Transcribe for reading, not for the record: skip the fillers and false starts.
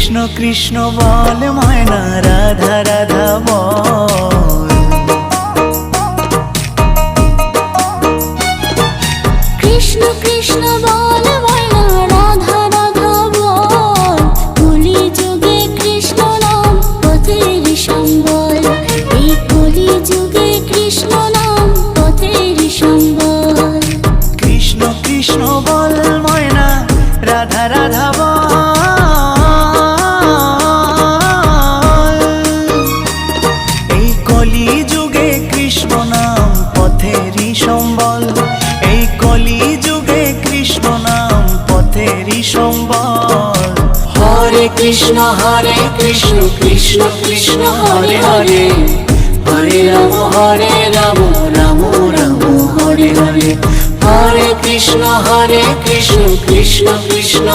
কৃষ্ণ কৃষ্ণ বল ময়না, রাধা রাধা বল। কৃষ্ণ কৃষ্ণ বল ময়না, রাধা রাধা বল। কলি যুগে কৃষ্ণ নাম পথের সম্বল, এই কলি যুগে কৃষ্ণ নাম পথের সম্বল। কৃষ্ণ কৃষ্ণ বল ময়না, রাধা রাধা বল। এই কলি যুগে কৃষ্ণ নাম পথেরই সম্বল, এই কলি যুগে কৃষ্ণ নাম পথেরই সম্বল। হরে কৃষ্ণ কৃষ্ণ কৃষ্ণ হরে হরে, হরে রাম রাম রাম হরে হরে। হরে কৃষ্ণ কৃষ্ণ কৃষ্ণ